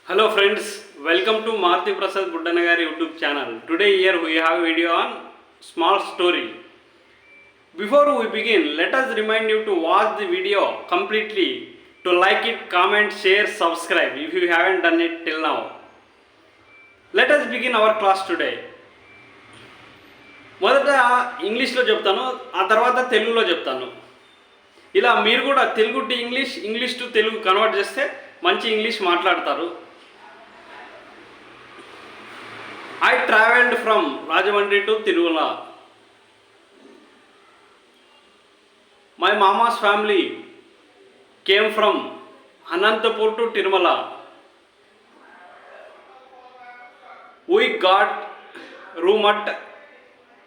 Hello friends, welcome to Maruti Prasad Buddanagari YouTube channel. Today here we have a video on small story. Before we begin, let us remind you to watch the video completely, to like it, comment, share, subscribe if you haven't done it till now. Let us begin our class today. మొదట ఇంగ్లీష్లో చెప్తాను, ఆ తర్వాత తెలుగులో చెప్తాను. ఇలా మీరు కూడా Telugu to English to Telugu convert చేస్తే మంచి ఇంగ్లీష్ మాట్లాడతారు. I traveled from Rajahmundry to Tirumala. My mama's family came from Anantapur to Tirumala. We got room at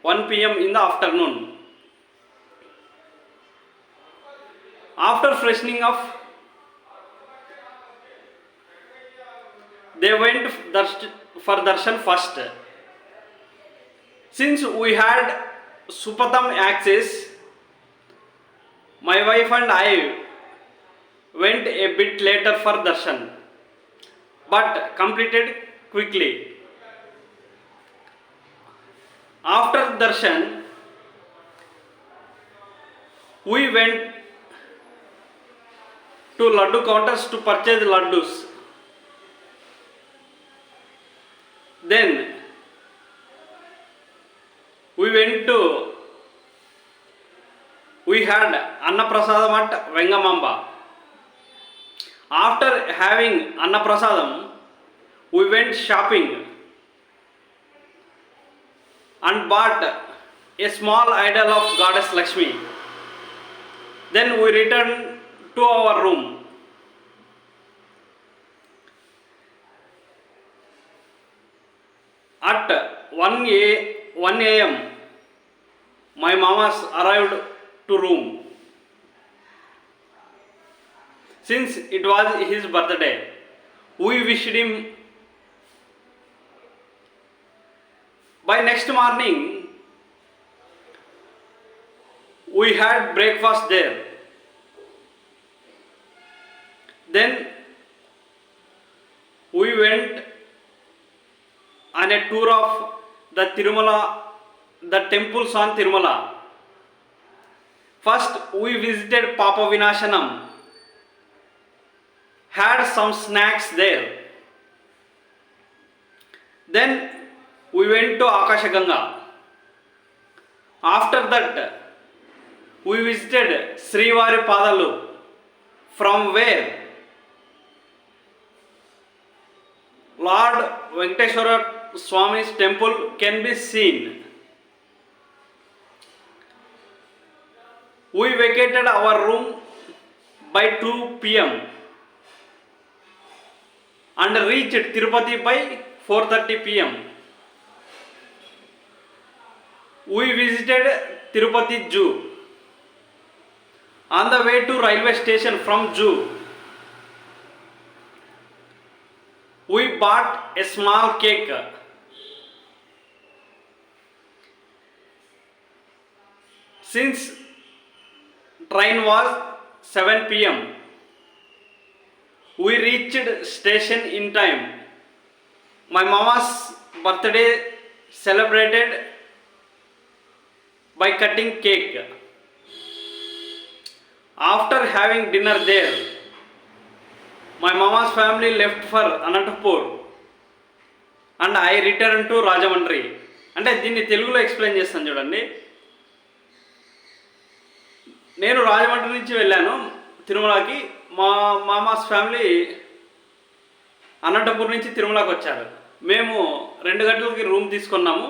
1 p.m. in the afternoon. After freshening up, they went for darshan first. Since we had Supatam access, my wife and I went a bit later for darshan, but completed quickly. After darshan, we went to laddu counters to purchase laddus. Then we had Annaprasadam at Vengamamba. After having Annaprasadam, we went shopping and bought a small idol of Goddess Lakshmi. Then we returned to our room. At 1 a.m., my mama arrived to room. Since it was his birthday, we wished him. By next morning, we had breakfast there. Then we went on a tour of the temples on Tirumala. First, we visited Papa Vinashanam, had some snacks there. Then we went to Akashaganga. After that, we visited Srivari Padalu, from where Lord Venkateshwara Swami's temple can be seen. We vacated our room by 2 p.m. and reached Tirupati by 4:30 p.m. We visited Tirupati Zoo. On the way to railway station from Zoo, we bought a small cake. Since train was 7 p.m., we reached station in time. My mama's birthday celebrated by cutting cake. After having dinner there, my mama's family left for Anantapur and I returned to Rajahmundry. అంటే దీన్ని తెలుగులో explain చేస్తాను చూడండి. నేను రాజమండ్రి నుంచి వెళ్ళాను తిరుమలకి. మా మామాస్ ఫ్యామిలీ అనంతపూర్ నుంచి తిరుమలకి వచ్చారు. మేము 2 గంటలకి రూమ్ తీసుకున్నాము.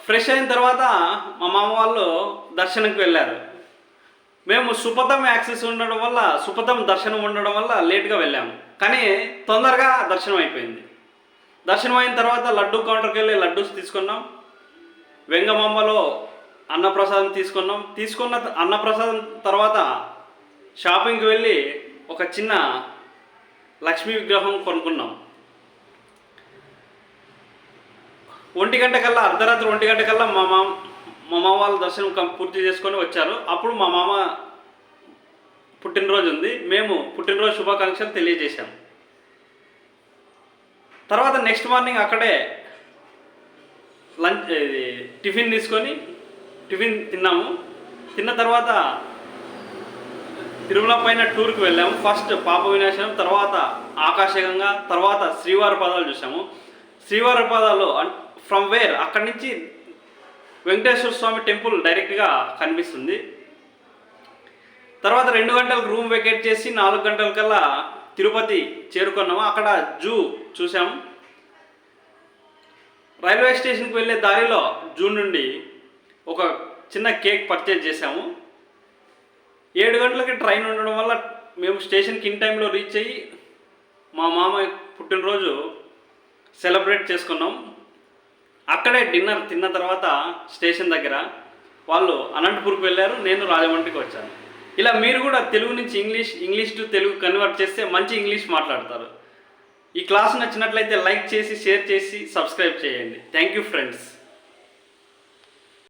ఫ్రెష్ అయిన తర్వాత మా మామ వాళ్ళు దర్శనంకి వెళ్ళారు. మేము సుపథం దర్శనం ఉండడం వల్ల లేట్గా వెళ్ళాము, కానీ తొందరగా దర్శనం అయిపోయింది. దర్శనం అయిన తర్వాత లడ్డూ కౌంటర్కి వెళ్ళి లడ్డూస్ తీసుకున్నాం. వెంగమాంబలో అన్నప్రసాదం తీసుకున్న అన్నప్రసాదం తర్వాత షాపింగ్కి వెళ్ళి ఒక చిన్న లక్ష్మీ విగ్రహం కొనుక్కున్నాం. 1 గంట కల్లా, అర్ధరాత్రి 1 గంట కల్లా మా మామ వాళ్ళ దర్శనం పూర్తి చేసుకొని వచ్చారు. అప్పుడు మా మామ పుట్టినరోజు ఉంది. మేము పుట్టినరోజు శుభాకాంక్షలు తెలియజేశాం. తర్వాత నెక్స్ట్ మార్నింగ్ అక్కడే లంచ్ టిఫిన్ తీసుకొని టిఫిన్ తిన్నాము. తిన్న తర్వాత తిరుమల పైన టూర్కి వెళ్ళాము. ఫస్ట్ పాప వినాశనం, తర్వాత ఆకాశగంగా, తర్వాత శ్రీవారి పాదాలు చూసాము. శ్రీవారి పాదాలు ఫ్రమ్ వేర్ అక్కడి నుంచి వెంకటేశ్వర స్వామి టెంపుల్ డైరెక్ట్గా కనిపిస్తుంది. తర్వాత 2 గంటలకు రూమ్ వెకేట్ చేసి 4 గంటలకల్లా తిరుపతి చేరుకున్నాము. అక్కడ జూ చూసాము. రైల్వే స్టేషన్కి వెళ్ళే దారిలో జూ నుండి ఒక చిన్న కేక్ పర్చేజ్ చేసాము. 7 గంటలకి ట్రైన్ ఉండడం వల్ల మేము స్టేషన్కి ఇన్ టైంలో రీచ్ అయ్యి మా మామయ్య పుట్టినరోజు సెలబ్రేట్ చేసుకున్నాం. అక్కడే డిన్నర్ తిన్న తర్వాత స్టేషన్ దగ్గర వాళ్ళు అనంతపూర్కి వెళ్ళారు, నేను రాజమండ్రికి వచ్చాను. ఇలా మీరు కూడా తెలుగు నుంచి ఇంగ్లీష్ టు తెలుగు కన్వర్ట్ చేస్తే మంచి ఇంగ్లీష్ మాట్లాడతారు. ఈ క్లాస్ నచ్చినట్లయితే లైక్ చేసి, షేర్ చేసి, సబ్స్క్రైబ్ చేయండి. Thank you friends.